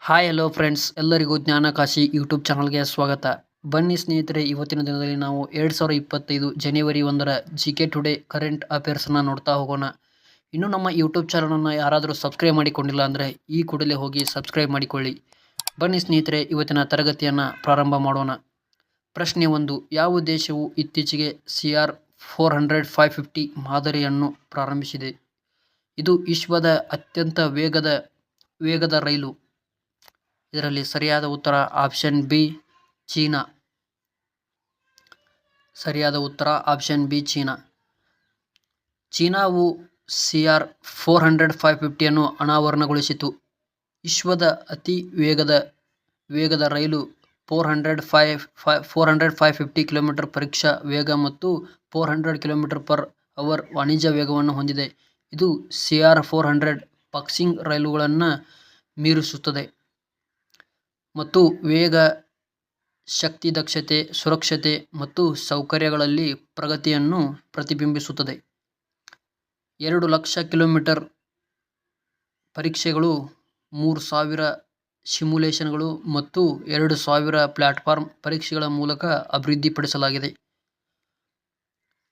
Hi hello friends, ಎಲ್ಲರಿಗೂ ಜ್ಞಾನಕಾಶಿ YouTube ಚಾನಲ್ಗೆ ಸ್ವಾಗತ. ಬನ್ನಿ ಸ್ನೇಹಿತರೆ, ಇವತ್ತಿನ ದಿನದಲ್ಲಿ ನಾವು 2025 ಜನವರಿ 1ರ ಜಿಕೆ ಟುಡೇ ಕರೆಂಟ್ ಅಫೇರ್ಸನ್ನು ನೋಡ್ತಾ ಹೋಗೋಣ. ಇನ್ನು ನಮ್ಮ ಯೂಟ್ಯೂಬ್ ಚಾನಲನ್ನು ಯಾರಾದರೂ ಸಬ್ಸ್ಕ್ರೈಬ್ ಮಾಡಿಕೊಂಡಿಲ್ಲ ಅಂದರೆ ಈ ಕೂಡಲೇ ಹೋಗಿ ಸಬ್ಸ್ಕ್ರೈಬ್ ಮಾಡಿಕೊಳ್ಳಿ. ಬನ್ನಿ ಸ್ನೇಹಿತರೆ, ಇವತ್ತಿನ ತರಗತಿಯನ್ನು ಪ್ರಾರಂಭ ಮಾಡೋಣ. ಪ್ರಶ್ನೆ 1. ಯಾವ ದೇಶವು ಇತ್ತೀಚೆಗೆ CR-400-550 ಮಾದರಿಯನ್ನು ಪ್ರಾರಂಭಿಸಿದೆ? ಇದು ವಿಶ್ವದ ಅತ್ಯಂತ ವೇಗದ ರೈಲು. ಇದರಲ್ಲಿ ಸರಿಯಾದ ಉತ್ತರ ಆಪ್ಷನ್ ಬಿ ಚೀನಾ. ಸರಿಯಾದ ಉತ್ತರ ಆಪ್ಷನ್ ಬಿ ಚೀನಾ. ಚೀನಾವು CR-400-550 ಅನಾವರಣಗೊಳಿಸಿತು. ವಿಶ್ವದ ಅತಿ ವೇಗದ ರೈಲು 400-550 ಕಿಲೋಮೀಟರ್ ಪರೀಕ್ಷಾ ವೇಗ ಮತ್ತು 400 km/h ವಾಣಿಜ್ಯ ವೇಗವನ್ನು ಹೊಂದಿದೆ. ಇದು CR-400 ಬಾಕ್ಸಿಂಗ್ ರೈಲುಗಳನ್ನು ಮೀರಿಸುತ್ತದೆ ಮತ್ತು ವೇಗ, ಶಕ್ತಿ ದಕ್ಷತೆ, ಸುರಕ್ಷತೆ ಮತ್ತು ಸೌಕರ್ಯಗಳಲ್ಲಿ ಪ್ರಗತಿಯನ್ನು ಪ್ರತಿಬಿಂಬಿಸುತ್ತದೆ. 2,00,000 ಕಿಲೋಮೀಟರ್ ಪರೀಕ್ಷೆಗಳು, 3,000 ಸಿಮ್ಯುಲೇಶನ್ಗಳು ಮತ್ತು 2,000 ಪ್ಲಾಟ್ಫಾರ್ಮ್ ಪರೀಕ್ಷೆಗಳ ಮೂಲಕ ಅಭಿವೃದ್ಧಿಪಡಿಸಲಾಗಿದೆ.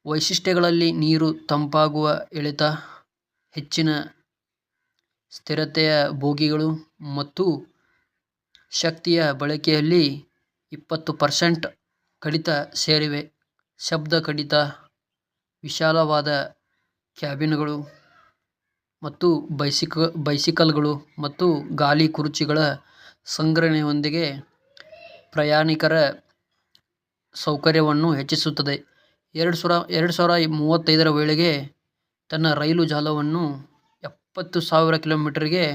ವೈಶಿಷ್ಟ್ಯಗಳಲ್ಲಿ ನೀರು ತಂಪಾಗುವ ಎಳೆತ, ಹೆಚ್ಚಿನ ಸ್ಥಿರತೆಯ ಬೋಗಿಗಳು ಮತ್ತು ಶಕ್ತಿಯ ಬಳಕೆಯಲ್ಲಿ 20% ಕಡಿತ ಸೇರಿವೆ. ಶಬ್ದ ಕಡಿತ, ವಿಶಾಲವಾದ ಕ್ಯಾಬಿನ್ಗಳು ಮತ್ತು ಬೈಸಿಕಲ್ಗಳು ಮತ್ತು ಗಾಲಿ ಕುರ್ಚಿಗಳ ಸಂಗ್ರಹಣೆಯೊಂದಿಗೆ ಪ್ರಯಾಣಿಕರ ಸೌಕರ್ಯವನ್ನು ಹೆಚ್ಚಿಸುತ್ತದೆ. 2035ರ ವೇಳೆಗೆ ತನ್ನ ರೈಲು ಜಾಲವನ್ನು 70,000 ಕಿಲೋಮೀಟರ್ಗೆ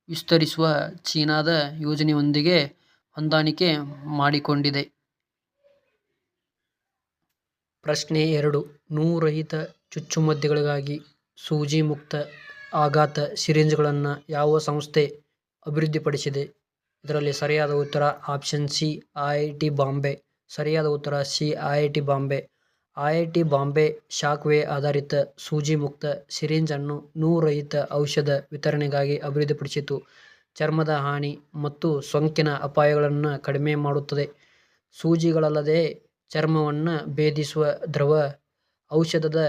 ವಿಸ್ತರಿಸುವ ಚೀನಾದ ಯೋಜನೆಯೊಂದಿಗೆ ಹೊಂದಾಣಿಕೆ ಮಾಡಿಕೊಂಡಿದೆ. ಪ್ರಶ್ನೆ 2. ನೋವುರಹಿತ ಚುಚ್ಚುಮದ್ದುಗಳಿಗಾಗಿ ಸೂಜಿ ಮುಕ್ತ ಆಘಾತ ಸಿರಿಂಜ್ಗಳನ್ನು ಯಾವ ಸಂಸ್ಥೆ ಅಭಿವೃದ್ಧಿಪಡಿಸಿದೆ? ಇದರಲ್ಲಿ ಸರಿಯಾದ ಉತ್ತರ ಆಪ್ಷನ್ ಸಿ ಐಐಟಿ ಬಾಂಬೆ. ಸರಿಯಾದ ಉತ್ತರ C IIT Bombay. IIT Bombay shock wave ಆಧಾರಿತ ಸೂಜಿ ಮುಕ್ತ ಸಿರಿಂಜ್ ಅನ್ನು ನೋವುರಹಿತ ಔಷಧ ವಿತರಣೆಗಾಗಿ ಅಭಿವೃದ್ಧಿಪಡಿಸಿತು. ಚರ್ಮದ ಹಾನಿ ಮತ್ತು ಸೋಂಕಿನ ಅಪಾಯಗಳನ್ನು ಕಡಿಮೆ ಮಾಡುತ್ತದೆ. ಸೂಜಿಗಳಲ್ಲದೆ ಚರ್ಮವನ್ನು ಭೇದಿಸುವ ದ್ರವ ಔಷಧದ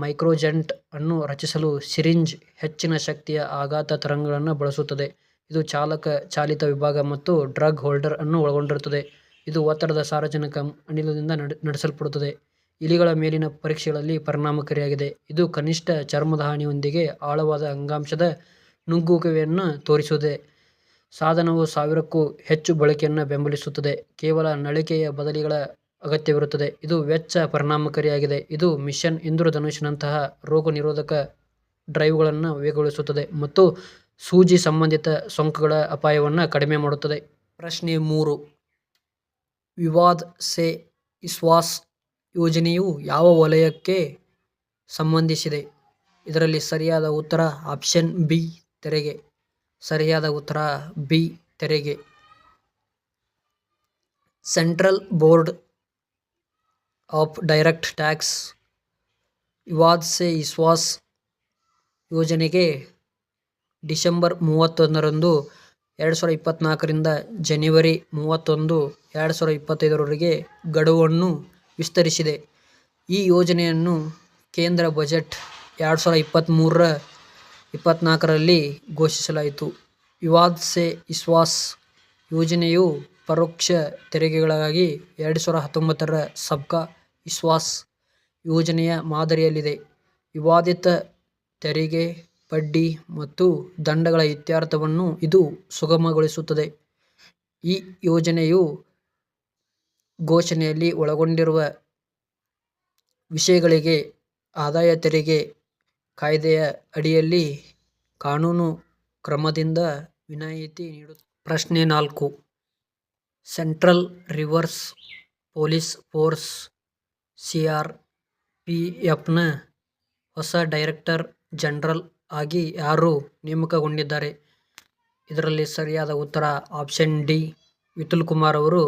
ಮೈಕ್ರೋಜೆಟ್ ಅನ್ನು ರಚಿಸಲು ಸಿರಿಂಜ್ ಹೆಚ್ಚಿನ ಶಕ್ತಿಯ ಆಘಾತ ತರಂಗಗಳನ್ನು ಬಳಸುತ್ತದೆ. ಇದು ಚಾಲಕ ಚಾಲಿತ ವಿಭಾಗ ಮತ್ತು ಡ್ರಗ್ ಹೋಲ್ಡರ್ ಅನ್ನು ಒಳಗೊಂಡಿರುತ್ತದೆ. ಇದು ಒತ್ತಡದ ಸಾರಜನಕ ಅನಿಲದಿಂದ ನಡೆಸಲ್ಪಡುತ್ತದೆ. ಇಲಿಗಳ ಮೇಲಿನ ಪರೀಕ್ಷೆಗಳಲ್ಲಿ ಪರಿಣಾಮಕಾರಿಯಾಗಿದೆ. ಇದು ಕನಿಷ್ಠ ಚರ್ಮದ ಹಾನಿಯೊಂದಿಗೆ ಆಳವಾದ ಅಂಗಾಂಶದ ನುಗ್ಗುವಿಕೆಯನ್ನು ತೋರಿಸುತ್ತದೆ. ಸಾಧನವು 1000ಕ್ಕೂ ಹೆಚ್ಚು ಬಳಕೆಯನ್ನು ಬೆಂಬಲಿಸುತ್ತದೆ. ಕೇವಲ ನಳಿಕೆಯ ಬದಲಿಗಳ ಅಗತ್ಯವಿರುತ್ತದೆ. ಇದು ವೆಚ್ಚ ಪರಿಣಾಮಕಾರಿಯಾಗಿದೆ. ಇದು ಮಿಷನ್ ಇಂದ್ರಧನುಷ್ನಂತಹ ರೋಗನಿರೋಧಕ ಡ್ರೈವ್ಗಳನ್ನು ವೇಗಗೊಳಿಸುತ್ತದೆ ಮತ್ತು ಸೂಜಿ ಸಂಬಂಧಿತ ಸೋಂಕುಗಳ ಅಪಾಯವನ್ನು ಕಡಿಮೆ ಮಾಡುತ್ತದೆ. ಪ್ರಶ್ನೆ 3. ವಿವಾದ್ ಸೆ ವಿಶ್ವಾಸ್ ಯೋಜನೆಯು ಯಾವ ವಲಯಕ್ಕೆ ಸಂಬಂಧಿಸಿದೆ? ಇದರಲ್ಲಿ ಸರಿಯಾದ ಉತ್ತರ ಆಪ್ಷನ್ ಬಿ ತೆರಿಗೆ. ಸರಿಯಾದ ಉತ್ತರ ಬಿ ತೆರಿಗೆ. Central board of direct tax Vivad ಸೆ ವಿಶ್ವಾಸ್ ಯೋಜನೆಗೆ ಡಿಸೆಂಬರ್ 31ರಂದು 2024ರಿಂದ ಜನವರಿ 31, 2025ರವರೆಗೆ ಗಡುವನ್ನು ವಿಸ್ತರಿಸಿದೆ. ಈ ಯೋಜನೆಯನ್ನು ಕೇಂದ್ರ ಬಜೆಟ್ 2023-24ರಲ್ಲಿ ಘೋಷಿಸಲಾಯಿತು. ವಿವಾದ್ ಸೆ ವಿಶ್ವಾಸ್ ಯೋಜನೆಯು ಪರೋಕ್ಷ ತೆರಿಗೆಗಳಿಗಾಗಿ 2019ರ ಸಬ್ಕಾ ವಿಶ್ವಾಸ್ ಯೋಜನೆಯ ಮಾದರಿಯಲ್ಲಿದೆ. ವಿವಾದಿತ ತೆರಿಗೆ, ಬಡ್ಡಿ ಮತ್ತು ದಂಡಗಳ ಇತ್ಯರ್ಥವನ್ನು ಇದು ಸುಗಮಗೊಳಿಸುತ್ತದೆ. ಈ ಯೋಜನೆಯು ಘೋಷಣೆಯಲ್ಲಿ ಒಳಗೊಂಡಿರುವ ವಿಷಯಗಳಿಗೆ ಆದಾಯ ತೆರಿಗೆ ಕಾಯ್ದೆಯ ಅಡಿಯಲ್ಲಿ ಕಾನೂನು ಕ್ರಮದಿಂದ ವಿನಾಯಿತಿ ನೀಡುತ್ತದೆ. ಪ್ರಶ್ನೆ 4. ಸೆಂಟ್ರಲ್ ರಿಸರ್ವ್ ಪೊಲೀಸ್ ಫೋರ್ಸ್ CRPFನ ಹೊಸ ಡೈರೆಕ್ಟರ್ ಜನರಲ್ ಆಗಿ ಯಾರು ನೇಮಕಗೊಂಡಿದ್ದಾರೆ? ಇದರಲ್ಲಿ ಸರಿಯಾದ ಉತ್ತರ ಆಪ್ಷನ್ ಡಿ ವಿಪುಲ್ ಕುಮಾರ್ ಅವರು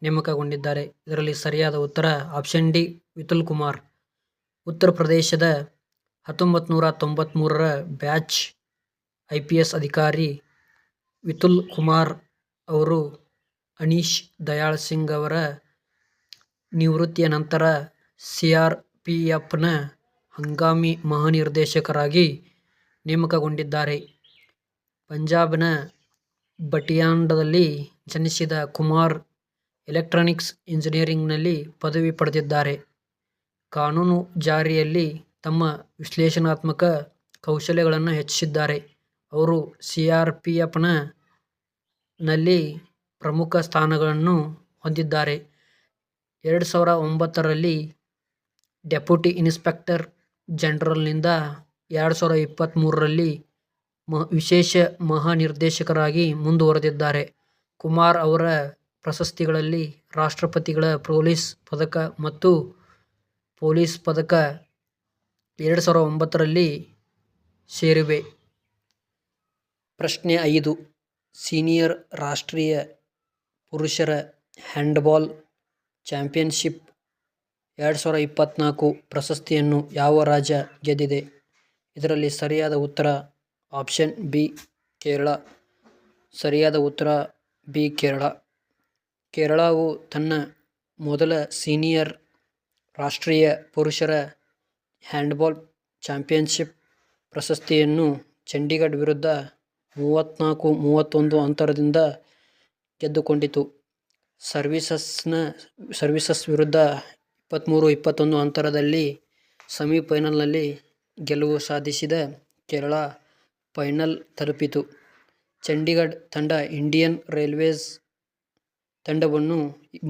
ನೇಮಕಗೊಂಡಿದ್ದಾರೆ. ಇದರಲ್ಲಿ ಸರಿಯಾದ ಉತ್ತರ ಆಪ್ಷನ್ ಡಿ ವಿಪುಲ್ ಕುಮಾರ್. ಉತ್ತರ ಪ್ರದೇಶದ 1993ರ ಬ್ಯಾಚ್ IPS ಅಧಿಕಾರಿ ವಿಪುಲ್ ಕುಮಾರ್ ಅವರು ಅನೀಶ್ ದಯಾಳ್ ಸಿಂಗ್ ಅವರ ನಿವೃತ್ತಿಯ ನಂತರ ಸಿಆರ್ಪಿಎಫ್ನ ಹಂಗಾಮಿ ಮಹಾನಿರ್ದೇಶಕರಾಗಿ ನೇಮಕಗೊಂಡಿದ್ದಾರೆ. ಪಂಜಾಬ್ನ ಬಟಿಯಾಂಡದಲ್ಲಿ ಜನಿಸಿದ ಕುಮಾರ್ ಎಲೆಕ್ಟ್ರಾನಿಕ್ಸ್ ಇಂಜಿನಿಯರಿಂಗ್ನಲ್ಲಿ ಪದವಿ ಪಡೆದಿದ್ದಾರೆ. ಕಾನೂನು ಜಾರಿಯಲ್ಲಿ ತಮ್ಮ ವಿಶ್ಲೇಷಣಾತ್ಮಕ ಕೌಶಲ್ಯಗಳನ್ನು ಹೆಚ್ಚಿಸಿದ್ದಾರೆ. ಅವರು ಸಿಆರ್ಪಿಎಫ್ನಲ್ಲಿ ಪ್ರಮುಖ ಸ್ಥಾನಗಳನ್ನು ಹೊಂದಿದ್ದಾರೆ. 2009ರಲ್ಲಿ ಡೆಪ್ಯೂಟಿ ಇನ್ಸ್ಪೆಕ್ಟರ್ ಜನರಲ್ನಿಂದ 2023ರಲ್ಲಿ ವಿಶೇಷ ಮಹಾನಿರ್ದೇಶಕರಾಗಿ ಮುಂದುವರೆದಿದ್ದಾರೆ. ಕುಮಾರ್ ಅವರ ಪ್ರಶಸ್ತಿಗಳಲ್ಲಿ ರಾಷ್ಟ್ರಪತಿಗಳ ಪೊಲೀಸ್ ಪದಕ ಮತ್ತು ಪೊಲೀಸ್ ಪದಕ 2009ರಲ್ಲಿ ಸೇರಿವೆ. ಪ್ರಶ್ನೆ 5. ಸೀನಿಯರ್ ರಾಷ್ಟ್ರೀಯ ಪುರುಷರ ಹ್ಯಾಂಡ್ಬಾಲ್ ಚಾಂಪಿಯನ್ಶಿಪ್ 2024 ಪ್ರಶಸ್ತಿಯನ್ನು ಯಾವ ರಾಜ್ಯ ಗೆದ್ದಿದೆ? ಇದರಲ್ಲಿ ಸರಿಯಾದ ಉತ್ತರ ಆಪ್ಷನ್ ಬಿ ಕೇರಳ. ಸರಿಯಾದ ಉತ್ತರ ಬಿ ಕೇರಳ. ಕೇರಳವು ತನ್ನ ಮೊದಲ ಸೀನಿಯರ್ ರಾಷ್ಟ್ರೀಯ ಪುರುಷರ ಹ್ಯಾಂಡ್ಬಾಲ್ ಚಾಂಪಿಯನ್ಶಿಪ್ ಪ್ರಶಸ್ತಿಯನ್ನು ಚಂಡೀಗಢ ವಿರುದ್ಧ 34-31 ಅಂತರದಿಂದ ಗೆದ್ದುಕೊಂಡಿತು. ಸರ್ವೀಸಸ್ ವಿರುದ್ಧ 23-21 ಅಂತರದಲ್ಲಿ ಸೆಮಿಫೈನಲ್ನಲ್ಲಿ ಗೆಲುವು ಸಾಧಿಸಿದ ಕೇರಳ ಫೈನಲ್ ತಲುಪಿತು. ಚಂಡೀಗಢ ತಂಡ ಇಂಡಿಯನ್ ರೈಲ್ವೇಸ್ ತಂಡವನ್ನು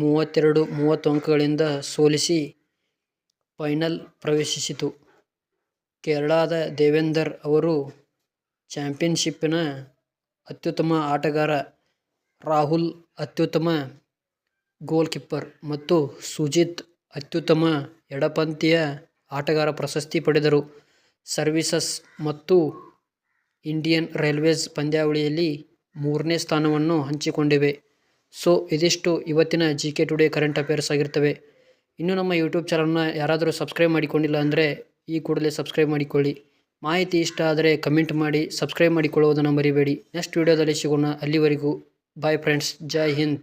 32-30 ಅಂಕಗಳಿಂದ ಸೋಲಿಸಿ ಫೈನಲ್ ಪ್ರವೇಶಿಸಿತು. ಕೇರಳದ ದೇವೇಂದರ್ ಅವರು ಚಾಂಪಿಯನ್ಶಿಪ್ನ ಅತ್ಯುತ್ತಮ ಆಟಗಾರ, ರಾಹುಲ್ ಅತ್ಯುತ್ತಮ ಗೋಲ್ಕೀಪರ್ ಮತ್ತು ಸುಜಿತ್ ಅತ್ಯುತ್ತಮ ಎಡಪಂಥೀಯ ಆಟಗಾರ ಪ್ರಶಸ್ತಿ ಪಡೆದರು. ಸರ್ವೀಸಸ್ ಮತ್ತು ಇಂಡಿಯನ್ ರೈಲ್ವೇಸ್ ಪಂದ್ಯಾವಳಿಯಲ್ಲಿ 3ನೇ ಸ್ಥಾನವನ್ನು ಹಂಚಿಕೊಂಡಿವೆ. ಸೊ ಇದಿಷ್ಟು ಇವತ್ತಿನ ಜಿಕೆ ಟುಡೇ ಕರೆಂಟ್ ಅಫೇರ್ಸ್ ಆಗಿರ್ತವೆ. ಇನ್ನು ನಮ್ಮ ಯೂಟ್ಯೂಬ್ ಚಾನಲ್ನ ಯಾರಾದರೂ ಸಬ್ಸ್ಕ್ರೈಬ್ ಮಾಡಿಕೊಂಡಿಲ್ಲ ಅಂದರೆ ಈ ಕೂಡಲೇ ಸಬ್ಸ್ಕ್ರೈಬ್ ಮಾಡಿಕೊಳ್ಳಿ. ಮಾಹಿತಿ ಇಷ್ಟ ಆದರೆ ಕಮೆಂಟ್ ಮಾಡಿ, ಸಬ್ಸ್ಕ್ರೈಬ್ ಮಾಡಿಕೊಳ್ಳುವುದನ್ನು ಮರಿಬೇಡಿ. ನೆಕ್ಸ್ಟ್ ವಿಡಿಯೋದಲ್ಲಿ ಸಿಗೋಣ. ಅಲ್ಲಿವರೆಗೂ ಬಾಯ್ ಫ್ರೆಂಡ್ಸ್. ಜೈ ಹಿಂದ್.